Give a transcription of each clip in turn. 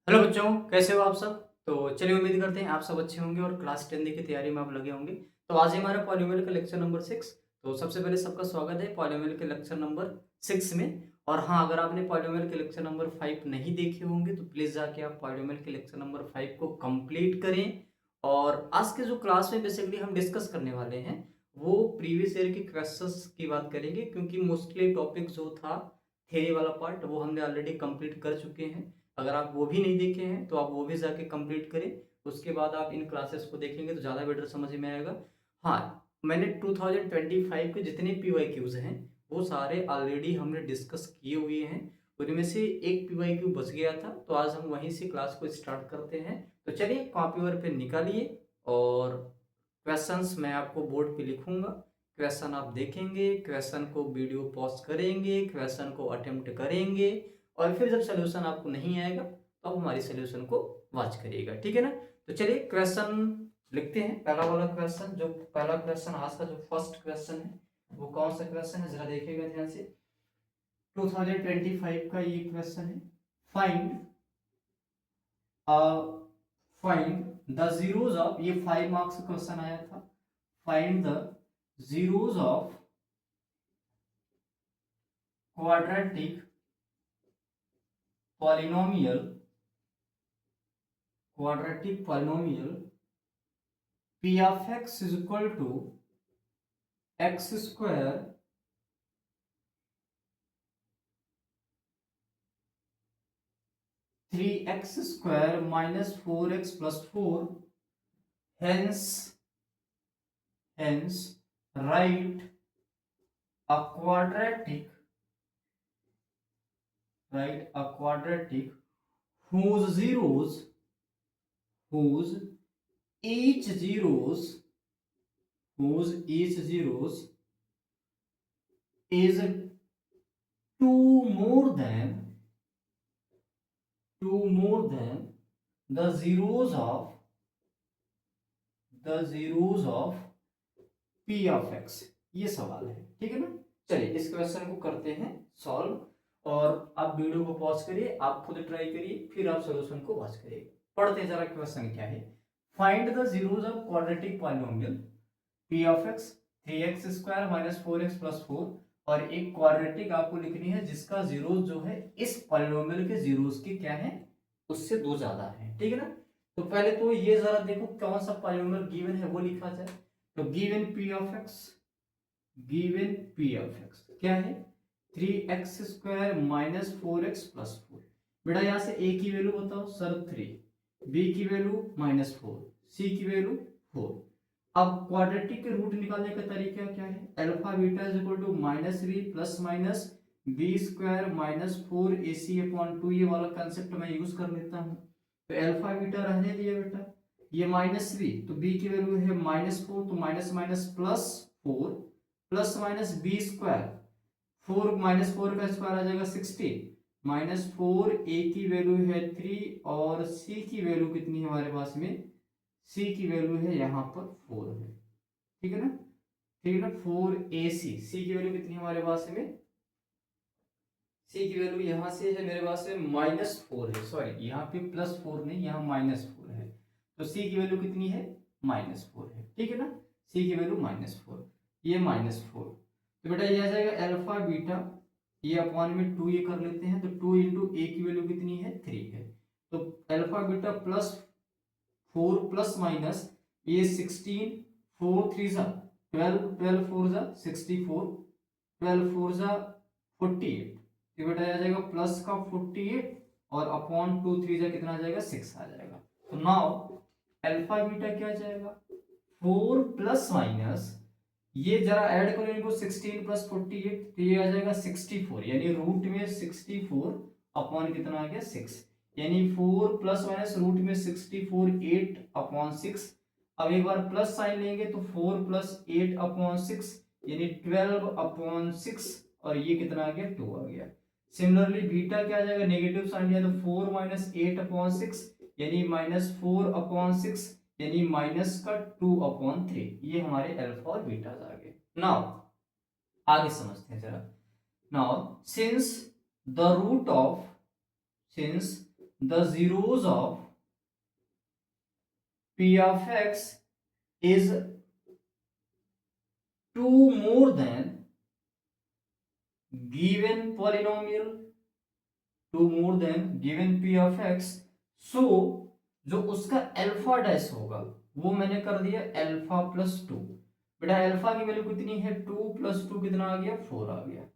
Hello बच्चों, कैसे हो आप सब। तो चलिए, उम्मीद करते हैं आप सब अच्छे होंगे और क्लास 10 की तैयारी में आप लगे होंगे। तो आज है हमारा पॉलीमोल का लेक्चर नंबर 6। तो सबसे पहले सबका स्वागत है पॉलीमोल के लेक्चर नंबर 6 में। और हाँ, अगर आपने पॉलीमोल के लेक्चर नंबर 5 नहीं देखे होंगे तो प्लीज़ जाके आप पॉलीमोल के लेक्चर नंबर 5 को कंप्लीट करें। और आज के जो क्लास में बेसिकली हम डिस्कस करने वाले हैं वो प्रीवियस ईयर के क्वेश्चंस की बात करेंगे, क्योंकि मोस्टली टॉपिक जो था थ्योरी वाला पार्ट वो हमने ऑलरेडी कंप्लीट कर चुके हैं। अगर आप वो भी नहीं देखे हैं तो आप वो भी जाके कंप्लीट करें। उसके बाद आप इन क्लासेस को देखेंगे तो ज़्यादा बेटर समझ में आएगा। हाँ, मैंने 2025 के जितने PYQs हैं वो सारे ऑलरेडी हमने डिस्कस किए हुए हैं। उनमें से एक PYQ बच गया था, तो आज हम वहीं से क्लास को स्टार्ट करते हैं। तो चलिए, कॉपी और पेन निकालिए और क्वेश्चंस मैं आपको बोर्ड पे लिखूंगा। क्वेश्चन आप देखेंगे, क्वेश्चन को वीडियो पॉज करेंगे, क्वेश्चन को अटेम्प्ट करेंगे और फिर जब सोल्यूशन आपको नहीं आएगा तो आप हमारी सोल्यूशन को वॉच करिएगा, ठीक है ना। तो चलिए क्वेश्चन लिखते हैं। पहला वाला क्वेश्चन, जो पहला क्वेश्चन आज का जो फर्स्ट क्वेश्चन है वो कौन सा क्वेश्चन है, जरा देखिएगा ध्यान से। 2025 का ये क्वेश्चन है। Find find the zeros of, ये 5 मार्क्स का क्वेश्चन आया था। Find the zeros of quadratic polynomial p of x is equal to x square three x square minus 4x plus 4। hence hence write a quadratic whose zeros whose each zeros is two more than the zeros of p of x। ये सवाल है, ठीक है ना। चलिए इस question को करते हैं सॉल्व। और आप वीडियो को पॉज करिए, आप खुद ट्राई करिए, फिर आप सॉल्यूशन को वॉच करिए। पढ़ते हैं जरा क्वेश्चन क्या है। Find the zeros of quadratic polynomial p of x 3x square minus 4x plus 4। और एक क्वाड्रेटिक आपको लिखनी है जिसका जीरोस जो है इस पॉलिनोमियल के जीरोस के क्या है, उससे दो ज्यादा है, ठीक है ना। तो पहले तो ये जरा देखो कौन सा पॉलिनोमियल गिवन है वो लिखा जाए। तो गिवन p ऑफ x क्या है, 3x square minus 4x plus 4। बेटा यहाँ से a की वैल्यू बताओ सर 3, b की वैल्यू माइनस 4, c की वैल्यू 4। अब क्वाड्रेटिक के रूट निकालने का तरीका क्या है, alpha beta is equal to minus B plus minus B square minus 4ac upon 2, ये वाला कंसेप्ट मैं यूज कर लेता हूँ। तो अल्फा बीटा रहने दिया बेटा, ये माइनस बी तो बी की वैल्यू है माइनस 4, तो minus minus plus 4 plus minus B square, 4 minus 4 का स्क्वायर आ जाएगा 16 माइनस 4, ए की वैल्यू है 3 और सी की वैल्यू कितनी है हमारे पास में, सी की वैल्यू है यहाँ पर 4 है, ठीक है ना। ठीक है ना, 4ac, सी की वैल्यू कितनी है हमारे पास में, सी की वैल्यू यहाँ से है मेरे पास में -4 है, सॉरी यहाँ पे +4 नहीं, यहाँ -4 है। तो सी की वैल्यू कितनी है, -4 है, ठीक है ना। सी की वैल्यू -4, ये -4। तो बेटा ये आ जाएगा अल्फा बीटा, ये अपॉन में 2 ये कर लेते हैं, तो 2 इंटू ए की वैल्यू कितनी है 3 है। तो alpha beta plus 4 plus minus ये 16, 4 3 जा 12, 12 4 जा 64, 12 4 जा 48। तो बेटा आ जाएगा प्लस का 48 और अपॉन 2 3 जा कितना आ जाएगा 6 आ जाएगा। तो नाउ अल्फा बीटा क्या आ जाएगा 4 प्लस माइनस, ये जरा ऐड करो इनको 16 प्लस 48, तो ये आ जाएगा 64, यानी रूट में 64 अपॉन कितना आ गया 6, यानी 4 प्लस माइनस रूट में 64 8 अपॉन 6। अब एक बार प्लस साइन लेंगे तो 4 प्लस 8 अपॉन 6 यानी 12 अपॉन 6, और ये कितना आ गया 2 आ गया। सिमिलरली बीटा क्या आ जाएगा, नेगेटिव साइन लिया तो 4 माइनस 8 अपॉन 6 यानी -4 अपॉन 6 यानी माइनस का 2 अपॉन 3। ये हमारे अल्फा और बीटा आ गए। नाउ आगे समझते हैं जरा। Now since the root of the zeros of p of x is 2 more than given polynomial, 2 more than given p of x, so जो उसका अल्फा डैश होगा वो मैंने कर दिया अल्फा प्लस 2। बेटा अल्फा की वैल्यू कितनी है 2 प्लस 2 कितना आ गया 4 आ गया।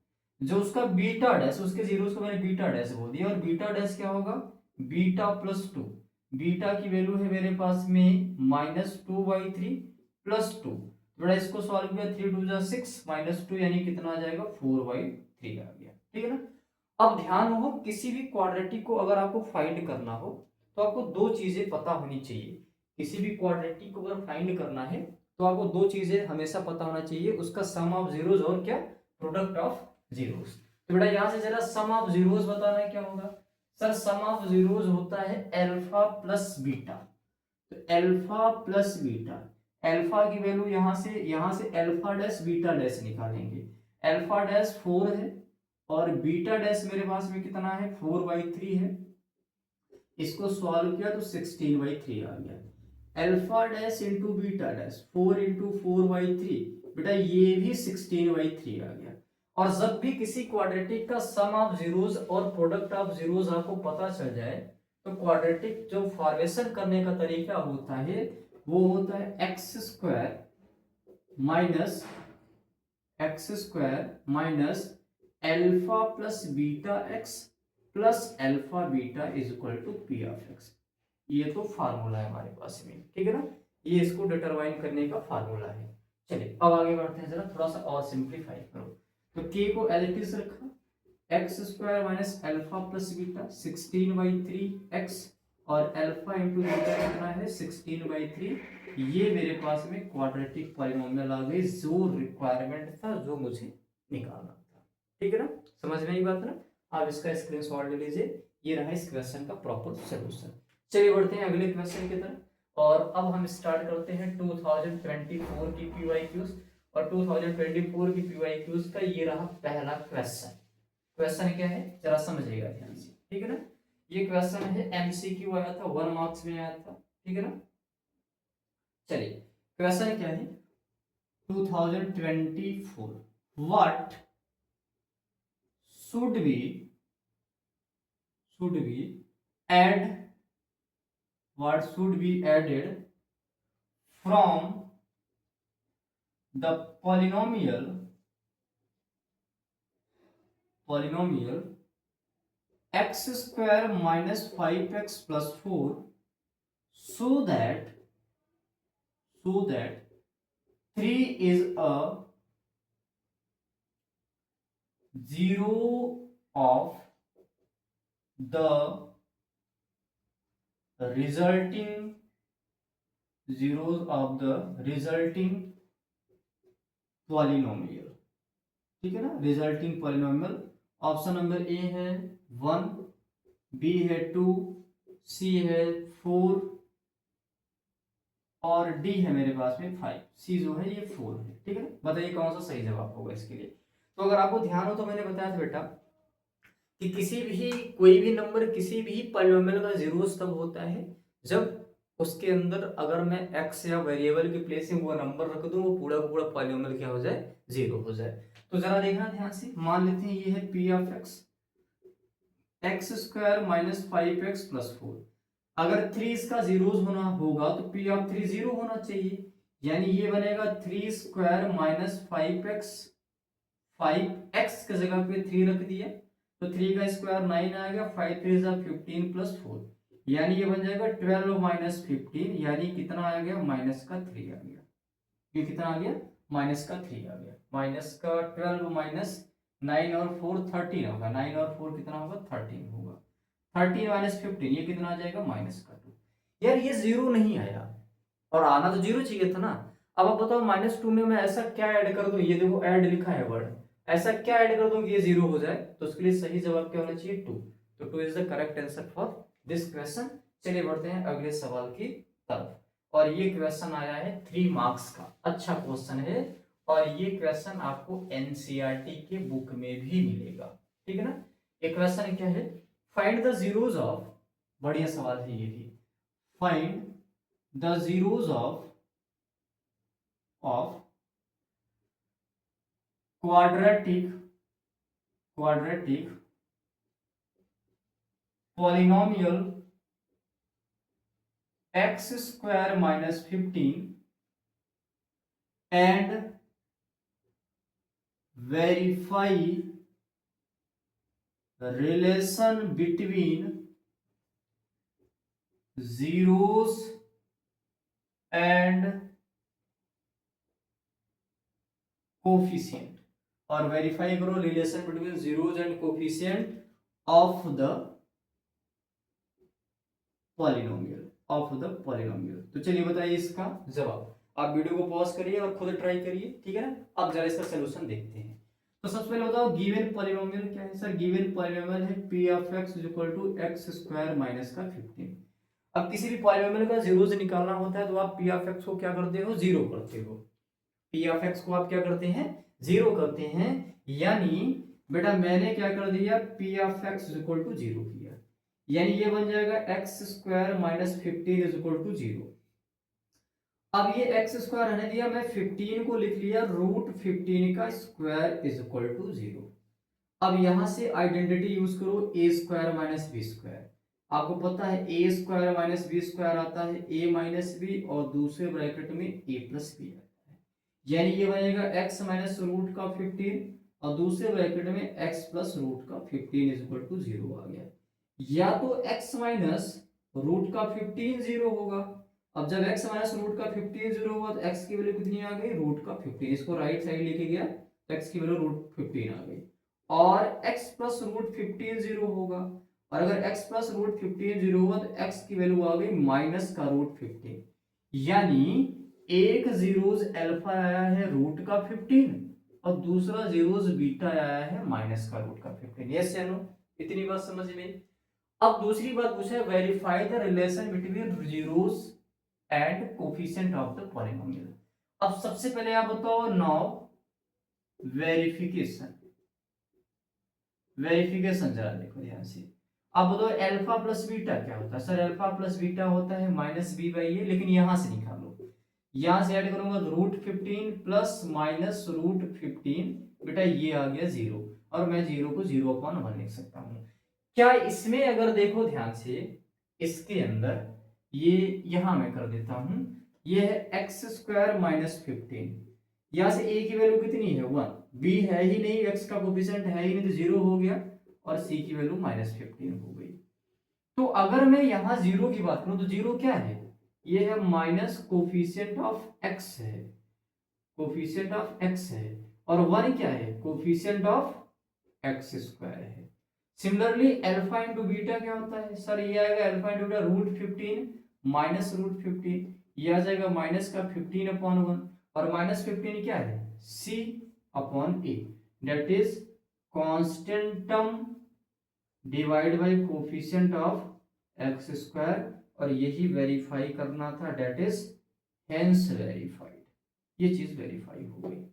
जो उसका बीटा डैश, उसके जीरोस को मैंने बीटा डैश बोल दिया, और बीटा डैश क्या होगा बीटा प्लस 2। बीटा की वैल्यू है मेरे पास में -2/3 प्लस 2। बेटा इसको सॉल्व किया 3 2 जा 6 -2 यानी कितना आ जाएगा 4/3 आ गया। ठीक है ना। अब ध्यान हो, किसी भी क्वाड्रेटिक को अगर आपको फाइंड करना हो तो आपको दो चीजें पता होनी चाहिए। किसी भी क्वाड्रेटिक को अगर फाइंड करना है तो आपको दो चीजें हमेशा पता होना चाहिए, उसका सम ऑफ जीरोस और क्या प्रोडक्ट ऑफ जीरोस। तो बेटा यहां से जरा सम ऑफ जीरोस बताना है क्या होगा सर, सम ऑफ जीरोस होता है अल्फा प्लस बीटा। तो अल्फा प्लस बीटा, अल्फा की वैल्यू यहां से अल्फा डैश बीटा डैश निकालेंगे। अल्फा डैश 4 है और बीटा डैश मेरे पास में कितना है 4/3 है। इसको सॉल्व किया तो 16/3 आ गया। Alpha dash into beta dash 4 into 4/3, बेटा ये भी 16/3 आ गया। और जब भी किसी क्वाड्रेटिक का सम ऑफ जीरोस और प्रोडक्ट ऑफ जीरोस आपको पता चल जाए तो क्वाड्रेटिक जो फॉर्मेशन करने का तरीका होता है वो होता है x square minus alpha plus beta x plus alpha beta is equal to P of x. ये तो फार्मूला है हमारे पास में, ठीक है ना। ये इसको डिटरमाइन करने का फार्मूला है। चलिए अब आगे बढ़ते हैं, जरा थोड़ा सा और सिंप्लीफाई करो। तो k को एलटीज रखा, x square minus alpha plus beta 16/3x और अल्फा इंटू बीटा कितना है 16/3। ये मेरे पास में क्वाड्रेटिक पॉलिनोमियल आ गई, जो रिक्वायरमेंट था, जो मुझे निकालना था। ठीक है ना, समझ में आई बात ना। आप इसका स्क्रीनशॉट ले लीजिए, ये रहा इस क्वेश्चन का प्रॉपर सोल्यूशन। चलिए बढ़ते हैं अगले क्वेश्चन की तरफ। और अब हम स्टार्ट करते हैं 2024 की पीवाईक्यूज। और 2024 की पीवाईक्यूज का ये रहा पहला क्वेश्चन। क्वेश्चन क्या है जरा समझिएगा ध्यान से, ठीक है ना। ये क्वेश्चन है एमसीक्यू आया था, 1 मार्क्स में आया था, ठीक है ना। चलिए क्वेश्चन क्या है 2024, what should be added from the polynomial x square minus 5x plus 4 so that 3 is a zero of the resulting polynomial. ठीक है ना, resulting polynomial. Option number A है 1, बी है 2, सी है 4 और डी है मेरे पास में 5। सी जो है ये 4 है। ठीक है ना, बताइए कौन सा सही जवाब होगा इसके लिए। तो अगर आपको ध्यान हो तो मैंने बताया था बेटा कि कोई भी नंबर किसी भी पॉलिनोमियल का जीरोस तब होता है जब उसके अंदर अगर मैं x या वेरिएबल के प्लेस में वो नंबर रख दूं, वो पूरा का पूरा पॉलिनोमियल क्या हो जाए, जीरो हो जाए। तो जरा देखना ध्यान से, मान लेते हैं ये है p of x square minus 5x plus 4। अगर 3 इसका जीरोस होना होगा तो p ऑफ 3 जीरो होना चाहिए, यानी ये बनेगा 3 स्क्वायर माइनस 5x की जगह पे 3 रख दिया तो 3 का स्क्वायर 9 आएगा, 5 3 जा 15 प्लस 4 यानी ये बन जाएगा 12 माइनस 15, यानी कितना आ गया माइनस का 3 आ गया। ये कितना आ गया माइनस का 3 आ गया। माइनस का 12 माइनस 9 और 4 13 होगा, 9 और 4 कितना होगा 13 होगा। 13 माइनस 15 ये कितना आ जाएगा माइनस का 2। यार ये जीरो नहीं आया और आना तो जीरो चाहिए था ना। अब आप बताओ -2 में मैं ऐसा क्या ऐड कर दूं, ये देखो ऐड लिखा है वर्ड, ऐसा क्या ऐड कर दूं कि ये जीरो हो जाए। तो उसके लिए सही जवाब क्या होना चाहिए 2। तो 2 is the correct answer for this question. चलिए बढ़ते हैं अगले सवाल की तरफ। और ये क्वेश्चन आया है 3 मार्क्स का, अच्छा क्वेश्चन है और ये क्वेश्चन आपको एनसीईआरटी के बुक में भी मिलेगा। ठीक है ना। ये क्वेश्चन क्या है, फाइंड द जीरोस ऑफ बढ़िया सवाल है ये भी। Find the zeros of quadratic polynomial x square minus 15 and verify relation between zeros and coefficient, और वेरीफाई करो relation between zeros and coefficient of the polynomial. तो चलिए बताइए इसका जवाब। आप वीडियो को पॉज करिए और खुद ट्राई करिए, ठीक है ना। अब जरा इसका सोल्यूशन देखते हैं। तो सबसे पहले बताओ गिवन पॉलिनोमियल क्या है। सर गिवन पॉलिनोमियल है p of x equal to x square minus का 15। अब किसी भी पॉलिनोमियल का जीरोस निकालना होता है तो आप p ऑफ x को क्या करते हो, जीरो करते हो। p ऑफ x को आप क्या करते हैं, जीरो करते हैं। यानी बेटा मैंने क्या कर दिया, p of x equal to zero किया, यानी ये बन जाएगा x square minus 15 is equal to zero. अब ये एक्स स्क्वायर रहने दिया, मैं 15 को लिख लिया रूट 15 का square is equal to zero. अब यहां से आइडेंटिटी यूज करो A square minus B square. आपको पता है A square minus B square आता है ए माइनस बी, और दूसरे ब्रैकेट में ए प्लस बी आता है, यानी ये बनेगा एक्स माइनस रूट का 15 और दूसरे ब्रैकेट में एक्स प्लस रूट का 15 इज इक्वल टू जीरो आ गया। या तो x माइनस रूट का 15 जीरो होगा। अब जब x माइनस रूट का 15 जीरो होगा तो x की वैल्यू कितनी आ गई, रूट का 15। इसको राइट साइड लेके गया तो x की वैल्यू रूट 15 आ गई। और x प्लस रूट 15 जीरो होगा, और अगर x प्लस रूट 15 जीरो हुआ तो x की वैल्यू आ गई माइनस का रूट 15। यानी एक जीरोस अल्फा आया है रूट का 15 और दूसरा जीरोस बीटा आया है माइनस का रूट का 15। यस या नो, इतनी बात समझ में। अब दूसरी बात पूछा है verify the relation between zeros and coefficient of the polynomial. अब सबसे पहले आप बताओ नाउ वेरिफिकेशन जरा देखो ध्यान से। अब बताओ अल्फा प्लस बीटा क्या होता है। सर अल्फा प्लस बीटा होता है माइनस बी बाई ए, लेकिन यहां से निकालो, यहां से ऐड करूंगा तो रूट 15 प्लस माइनस रूट 15, बेटा ये आ गया जीरो, और मैं जीरो को 0/1 लिख सकता हूं। क्या इसमें अगर देखो ध्यान से, इसके अंदर ये यहां मैं कर देता हूं, ये है एक्स स्क्वायर माइनस 15, यहां से ए की वैल्यू कितनी है 1, बी है ही नहीं, एक्स का कोफिशिएंट है ही नहीं तो जीरो हो गया, और सी की वैल्यू माइनस 15 हो गई। तो अगर मैं यहां जीरो की बात करूं तो जीरो क्या है, ये है माइनस कोफिशिएंट ऑफ एक्स है, कोफिशिएंट ऑफ एक्स है, और 1 क्या है, कोफिशिएंट ऑफ एक्स स्क्वायर है। सिमिलरली अल्फा इंटू बीटा क्या होता है, सर ये आएगा alpha into beta root 15 minus root 15, ये आ जाएगा माइनस का 15/1, और माइनस 15 क्या है, C upon A, that is constant term divide by coefficient of x square, और यही वेरीफाई करना था, दैट इज हेंस वेरीफाइड। ये चीज वेरीफाई हो गई,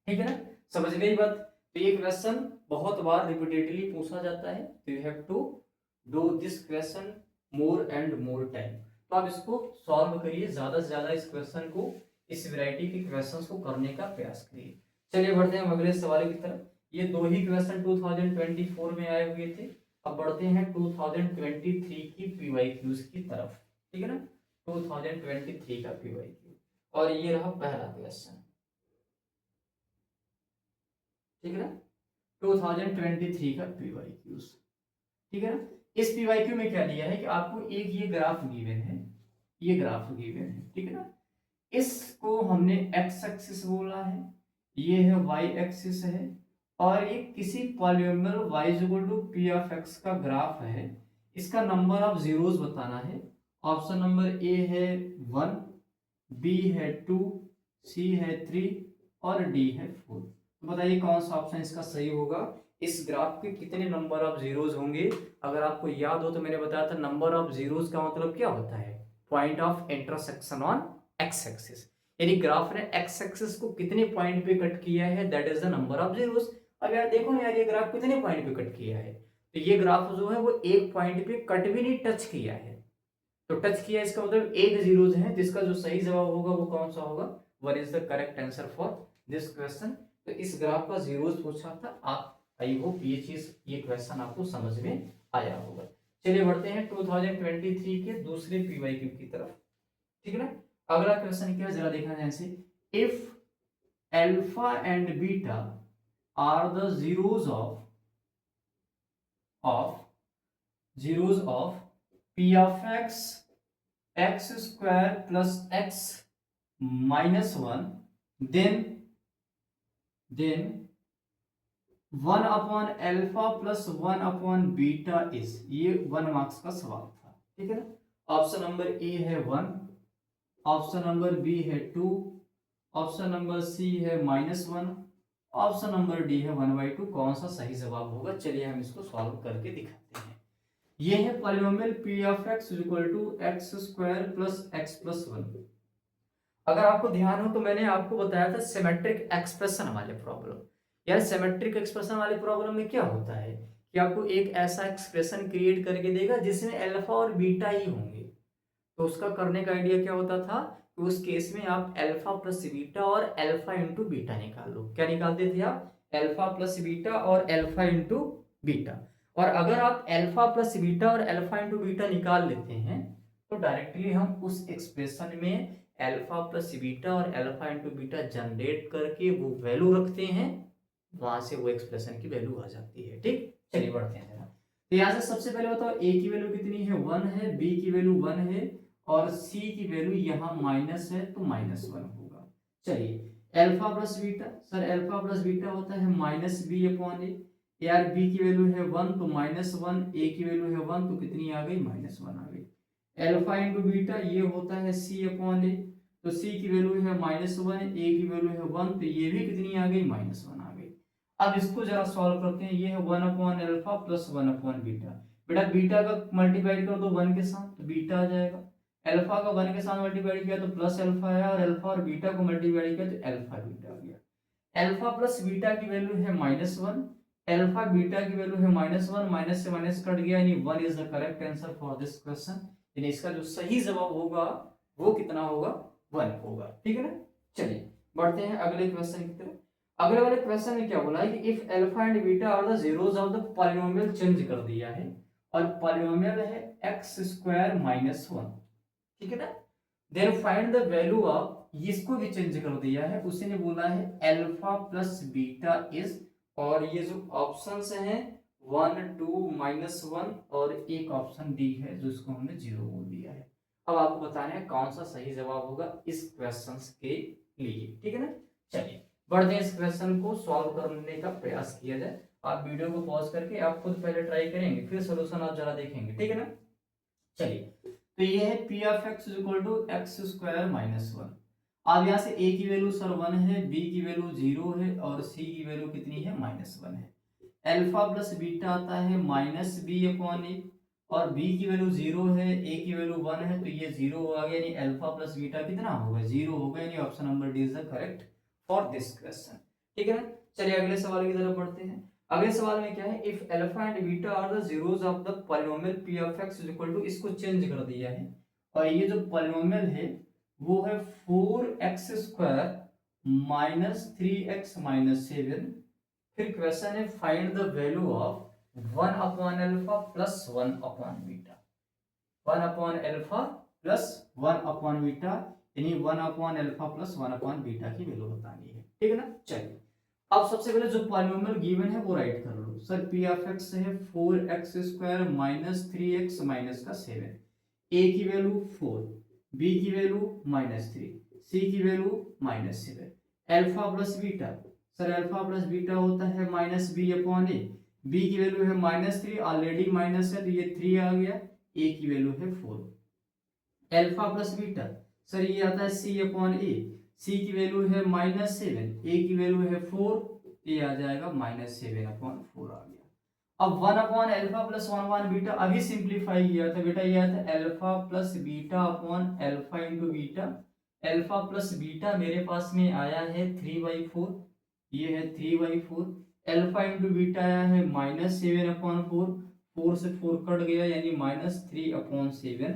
ठीक है ना, समझ गई बात। तो ये क्वेश्चन बहुत बार रिपीटेडली पूछा जाता है, तो you have to do this question more and more time. तो आप इसको सॉल्व करिए, ज्यादा से ज्यादा इस क्वेश्चन को, इस वैरायटी के क्वेश्चंस को करने का प्रयास करिए। चलिए बढ़ते हैं अगले सवाल की तरफ। ये दो ही क्वेश्चन 2024 में आए हुए थे, अब बढ़ते हैं 2023 की पीवाईक्यूज की तरफ, ठीक है ना। 2023 का पीवाईक्यू, और ये रहा पहला क्वेश्चन, ठीक है ना, 2023 का पीवाईक्यूज, ठीक है ना। इस पीवाईक्यू में क्या दिया है कि आपको एक ये ग्राफ गिवन है, ये ग्राफ गिवन है, ठीक है ना। इसको हमने एक्स एक्सिस बोला है, ये है वाई एक्सिस है, और ये किसी polynomial y equal to P of x का ग्राफ है। इसका नंबर ऑफ जीरोस बताना है। ऑप्शन नंबर ए है 1, बी है 2, सी है 3 और डी है 4। तो बताइए कौन सा ऑप्शन इसका सही होगा। इस ग्राफ के कितने नंबर ऑफ जीरोस होंगे। अगर आपको याद हो तो मैंने बताया था नंबर ऑफ जीरोस का मतलब क्या होता है, point of intersection on x axis, यानी ग्राफ ने एक्स एक्सिस को कितने पॉइंट पे कट किया है, that is the number of zeros. अब यार देखो ना यार, ये ग्राफ कितने पॉइंट पे कट किया है, तो ये ग्राफ जो है वो एक पॉइंट पे कट भी नहीं टच किया है, तो टच किया इसका मतलब एक जीरोज है, जिसका जो सही जवाब होगा वो कौन सा होगा, what is the correct answer for this question. तो इस ग्राफ का जीरोज पूछा था, आप आई होप ये चीज ये क्वेश्चन आपको समझ में आया होगा। चलिए बढ़ते हैं 2023 के दूसरे पीवाईक्यू की तरफ, ठीक है ना। अगला क्वेश्चन क्या है जरा देखना ध्यान से, if alpha and beta are the zeros of p of x square plus x minus 1, then 1 upon alpha plus 1 upon beta is, ये 1 मार्क्स का सवाल था, ठीक है ना। ऑप्शन नंबर ए है 1, ऑप्शन नंबर बी है 2, ऑप्शन नंबर सी है -1, ऑप्शन नंबर डी है 1/2। कौन सा सही जवाब होगा, चलिए हम इसको सॉल्व करके दिखाते हैं। ये है polynomial p of x equal to x square plus x plus 1। अगर आपको ध्यान हो तो मैंने आपको बताया था सिमेट्रिक एक्सप्रेशन वाले प्रॉब्लम। यार सिमेट्रिक एक्सप्रेशन वाले प्रॉब्लम में क्या होता है कि आपको एक ऐसा एक्सप्रेशन क्रिएट करके देगा जिसमें अल्फा और बीटा ही होंगे, तो उसका करने का आइडिया क्या होता था कि उस केस में आप अल्फा प्लस बीटा और अल्फा इंटू बीटा निकाल लो। क्या निकालते थे आप, अल्फा प्लस बीटा और अल्फा इंटू बीटा। और अगर आप अल्फा प्लस बीटा और अल्फा इंटू बीटा निकाल लेते हैं तो डायरेक्टली हम उस एक्सप्रेशन में अल्फा प्लस बीटा और अल्फा इंटू बीटा जनरेट करके वो वैल्यू रखते हैं, वहां से वो एक्सप्रेशन की वैल्यू आ जाती है। ठीक, चलिए बढ़ते हैं जरा। तो यहाँ से सबसे पहले बताओ a की वैल्यू कितनी है, 1 है, b की वैल्यू 1 है और c की वैल्यू यहाँ माइनस है तो -1 होगा। चलिए alpha plus beta, sir alpha plus beta होता है -b/a। यार b की वैल्यू है 1 तो -1, a की वैल्यू है 1 तो कितनी आ गई, -1 आ गई। अल्फा इंटू बीटा ये होता है c/a, तो c की वैल्यू है -1, a की वैल्यू है 1 तो ये भी कितनी आ गई, -1 आ गई। अब इसको जरा सॉल्व करते हैं, ये है 1/अल्फा प्लस 1/बीटा। बेटा बीटा का मल्टीप्लाई कर दो 1 के साथ तो बीटा आ जाएगा, अल्फा का 1 के साथ मल्टीप्लाई किया तो प्लस अल्फा आया और अल्फा और बीटा को मल्टीप्लाई किया तो अल्फा बीटा आ गया। अल्फा प्लस बीटा की वैल्यू है -1, अल्फा बीटा की वैल्यू है -1, माइनस से माइनस कट गया यानी 1 is the correct answer for this question. यानी इसका जो सही जवाब होगा वो कितना होगा, 1 होगा, ठीक है ना। चलिए बढ़ते हैं अगले क्वेश्चन की तरफ। अगले वाले क्वेश्चन में क्या बोला है कि if alpha and beta are the zeros of the polynomial, change कर दिया है और पॉलिनोमियल है x² - 1, ठीक है ना। Then find the value of, इसको भी चेंज कर दिया है, उसी ने बोला है अल्फा प्लस बीटा इज, और ये जो ऑप्शंस हैं 1 2 -1 और एक ऑप्शन डी है जो इसको हमने 0 बोल दिया है। अब आपको बताना है कौन सा सही जवाब होगा इस क्वेश्चन के लिए, ठीक है ना। चलिए बढ़ते हैं, इस क्वेश्चन को सॉल्व करने का प्रयास किया जाए। आप वीडियो को पॉज करके आप खुद पहले ट्राई करेंगे, फिर सोल्यूशन आप जरा देखेंगे, ठीक है ना। चलिए तो ये है p of x equal to x² - 1। अब यहाँ से a की वैल्यू सर 1 है, b की वैल्यू 0 है और c की वैल्यू कितनी है, -1 है। अल्फा प्लस बीटा आता है -b/a और b की वैल्यू 0 है, a की वैल्यू 1 है तो ये 0 आ गया, यानी अल्फा प्लस बीटा कितना होगा, 0 होगा, यानी option number D is the correct for this question, ठीक है ना। चलिए अगले सवाल की तरफ बढ़ते हैं। अगले सवाल में क्या है, if alpha and beta are the zeros of the polynomial p of x equal to, इसको चेंज कर दिया है और ये जो पॉलिनोमियल है वो है 4x² - 3x - 7। फिर क्वेश्चन है फाइंड द वैल्यू ऑफ 1/अल्फा प्लस 1/बीटा, 1/अल्फा प्लस 1/बीटा, यानी 1/अल्फा प्लस 1/बीटा की वैल्यू बतानी है, ठीक है ना। चलिए अब सबसे पहले जो पॉलिनोमियल गिवन है वो राइट कर लो। सर p of x है 4x² - 3x - 7, a की वैल्यू 4, b की वैल्यू -3, c की value -7। Alpha plus beta, sir alpha plus beta होता है -b/a, b की वैल्यू है -3, ऑलरेडी माइनस है तो ये 3 आ गया, a की वैल्यू है 4। अल्फा प्लस बीटा, सर ये आता है c/a, c की वैल्यू है -7, a की वैल्यू है 4, ये आ जाएगा -7/4 आ गया। अब 1/अल्फा प्लस 1/बीटा अभी सिंप्लीफाई किया था बेटा, ये आता है alpha plus beta upon alpha into beta. Alpha plus beta मेरे पास में आया है 3/4, ये है 3/4, अल्फा इंटू बीटा आया है -7/4 4 से 4 कट गया यानी -3/7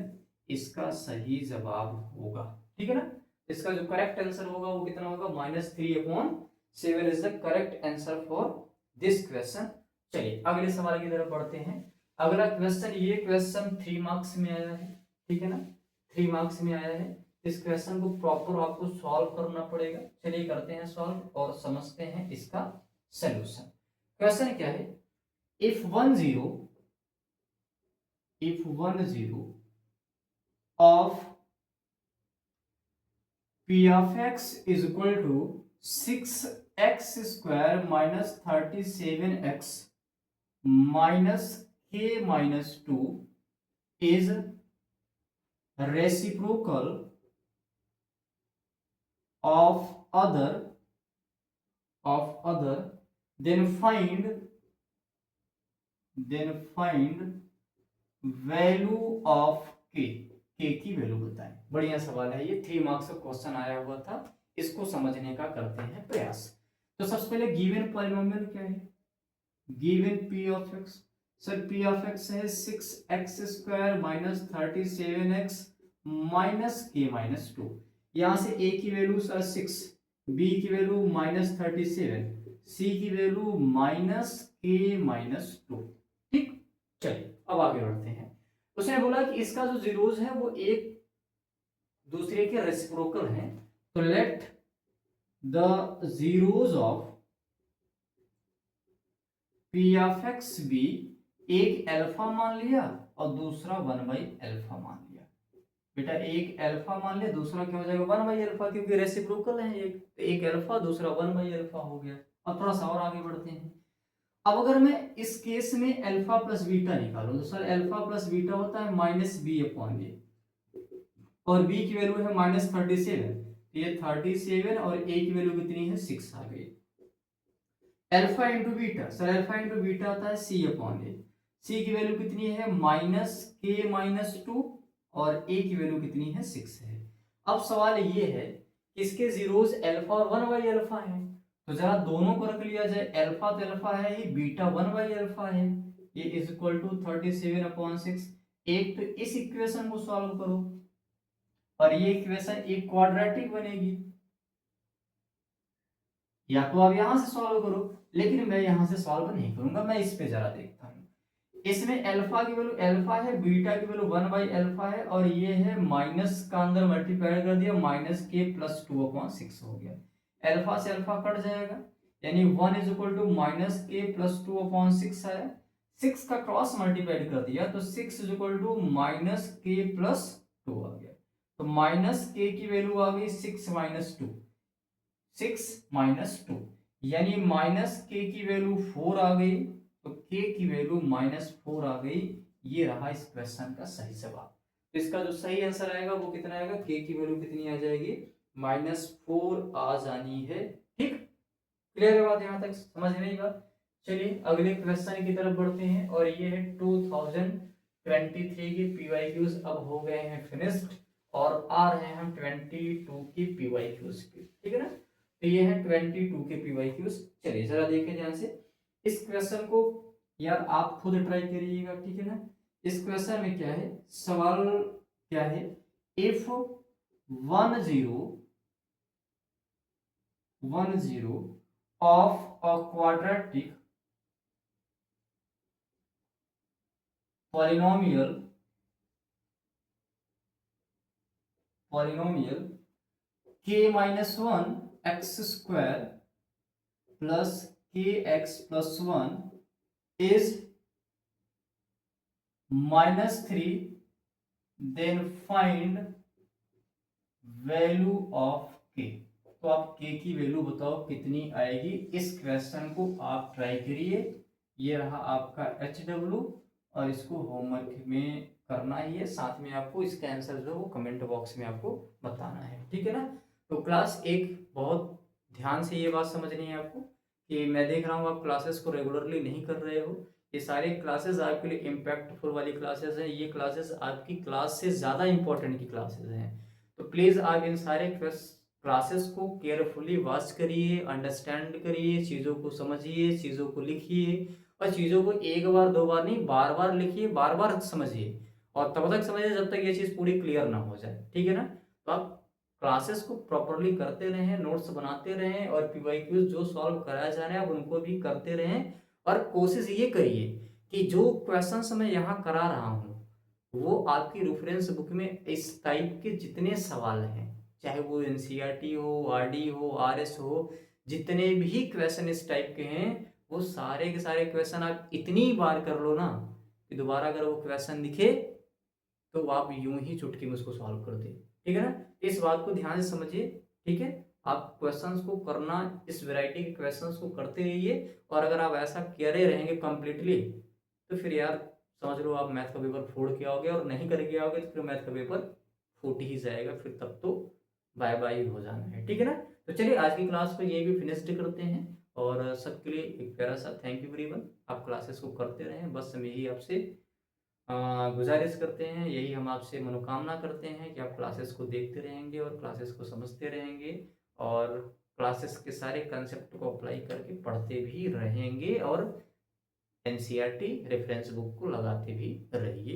इसका सही जवाब होगा। ठीक है ना, इसका जो करेक्ट आंसर होगा वो कितना होगा, -3/7 is the correct answer for this question. चलिए अगले सवाल की तरफ बढ़ते हैं। अगला क्वेश्चन, ये क्वेश्चन 3 मार्क्स में आया है। ठीक है ना, 3 मार्क्स में आया है। इस क्वेश्चन को प्रॉपर आपको सॉल्व करना पड़ेगा। चलिए करते हैं सॉल्व और समझते हैं इसका सलूशन। क्वेश्चन क्या है, if 1 0 of p of x is equal to 6x square minus 37x minus k minus 2 is reciprocal of other then find value of के की वैल्यू बताएं। बढ़िया सवाल है ये, 3 मार्क्स का क्वेश्चन आया हुआ था, इसको समझने का करते हैं प्रयास। तो सबसे पहले गिवन पॉलिनोमियल क्या है, given p of x। Sir p of x है 6x square minus 37x minus k minus 2। यहां से a की वैल्यू सर 6, b की वैल्यू -37, c की वैल्यू -k माइनस 2। ठीक, चलिए अब आगे बढ़ते हैं। उसने बोला कि इसका जो जीरोस है वो एक दूसरे के रेसिप्रोकल हैं, तो let the zeros of p of x भी एक अल्फा मान लिया और दूसरा 1/अल्फा मान लिया। बेटा एक अल्फा मान लिया, दूसरा क्या हो जाएगा 1/अल्फा, क्योंकि रेसिप्रोकल है एक अल्फा दूसरा 1/अल्फा हो गया। अब थोड़ा सा और आगे बढ़ते हैं। अब अगर मैं इस केस में अल्फा प्लस बीटा निकालूं तो सर अल्फा प्लस बीटा होता है -b/a और b की वैल्यू है -37, तो ये 37 और a की वैल्यू कितनी है 6 आ गई। Alpha into beta, sir alpha into beta होता है c/a, c की वैल्यू कितनी है -k माइनस 2 और a की वैल्यू कितनी है 6 है। अब सवाल ये है इसके जीरोस अल्फा और 1/अल्फा है, तो जरा दोनों को रख लिया जाए, अल्फा तो अल्फा है ही, बीटा 1/अल्फा है, ये इज इक्वल टू 37/6। एक तो इस इक्वेशन को सॉल्व करो और ये इक्वेशन एक क्वाड्रेटिक बनेगी, या तो आप यहां से सॉल्व करो, लेकिन मैं यहां से सॉल्व नहीं करूंगा, मैं इस पे जरा देखता हूं। इसमें अल्फा की वैल्यू अल्फा है, बीटा की वैल्यू 1/अल्फा है और ये है माइनस का अंदर मल्टीप्लाई कर दिया -k+2/6 हो गया। अल्फा से अल्फा कट जाएगा यानी 1 इज इक्वल टू -k+2/6 आया। 6 का क्रॉस मल्टीप्लाई कर दिया तो 6 इज इक्वल टू -k+2 आ गया। तो -k की वैल्यू आ गई 6 - 2, 6 - 2 यानी -k की वैल्यू 4 आ गई, तो k की वैल्यू -4 आ गई। ये रहा इस क्वेश्चन का सही जवाब। तो इसका जो सही आंसर आएगा वो कितना आएगा, k की वैल्यू कितनी आ जाएगी -4 आ जानी है। ठीक, क्लियर है बात, यहां तक समझ में आई बात। चलिए अगले क्वेश्चन की तरफ बढ़ते हैं और ये है 2023 के पीवाईक्यूज अब हो गए हैं फिनिश्ड और आ रहे हैं हम 22 की पीवाईक्यूज पे। ठीक है ना, तो ये है 22 के पीवाईक्यूज। चलिए जरा देखें ध्यान से इस क्वेश्चन को, यार आप खुद ट्राई करिएगा। ठीक है ना, इस क्वेश्चन में क्या है, सवाल क्या है, if 10 of a quadratic polynomial k minus 1 x square plus kx plus 1 is -3, then find value of k। तो आप k की वैल्यू बताओ कितनी आएगी। इस क्वेश्चन को आप ट्राई करिए, ये रहा आपका HW और इसको होमवर्क में करना ही है, साथ में आपको इसका आंसर जो है वो कमेंट बॉक्स में आपको बताना है। ठीक है ना, तो क्लास 1 बहुत ध्यान से ये बात समझनी है आपको कि मैं देख रहा हूँ आप क्लासेस को रेगुलरली नहीं कर रहे हो। ये सारे क्लासेस आपके लिए इम्पैक्टफुल वाली क्लासेस हैं, ये क्लासेस आपकी क्लास से ज़्यादा इंपॉर्टेंट की क्लासेस हैं। तो प्लीज़ आप इन सारे क्लासेस को केयरफुली वॉच करिए, अंडरस्टैंड करिए, चीज़ों को समझिए, चीज़ों को लिखिए और चीज़ों को एक बार दो बार नहीं, बार बार लिखिए, बार बार समझिए, और तब तक समझिए जब तक ये चीज़ पूरी क्लियर ना हो जाए, ठीक है ना। तो आप क्लासेस को प्रॉपरली करते रहें, नोट्स बनाते रहें, और पीवाईक्यूज जो सॉल्व कराया जा रहा है आप उनको भी करते रहें। और कोशिश ये करिए कि जो क्वेश्चंस मैं यहाँ करा रहा हूँ वो आपकी रेफरेंस बुक में इस टाइप के जितने सवाल हैं, चाहे वो एनसीईआरटी हो, आरडी हो, आरएस हो, जितने भी क्वेश्चन इस टाइप के हैं, वो सारे के सारे क्वेश्चन आप इतनी बार कर लो ना कि दोबारा अगर वो क्वेश्चन दिखे तो आप यूं ही चुटकी में उसको सॉल्व कर दे, ठीक है ना। इस बात को ध्यान से समझिए, ठीक है। आप क्वेश्चंस को करना, इस वैरायटी के क्वेश्चंस को करते रहिए, और अगर आप ऐसा करे रहेंगे कंप्लीटली तो फिर यार समझ लो आप मैथ का पेपर फोड़ के आओगे, और नहीं करके आओगे तो फिर मैथ का पेपर फूट ही जाएगा, फिर तब तो बाय बाय हो जाना है, ठीक है ना। तो चलिए आज की क्लास को ये भी फिनिश्ड करते हैं, और सबके लिए एक प्यारा सा थैंक यू एवरीवन। आप क्लासेस को करते रहें, बस हम यही आपसे गुजारिश करते हैं, यही हम आपसे मनोकामना करते हैं कि आप क्लासेस को देखते रहेंगे और क्लासेस को समझते रहेंगे, और क्लासेस के सारे कंसेप्ट को अप्लाई करके पढ़ते भी रहेंगे, और एनसीईआरटी रेफरेंस बुक को लगाते भी रहिए।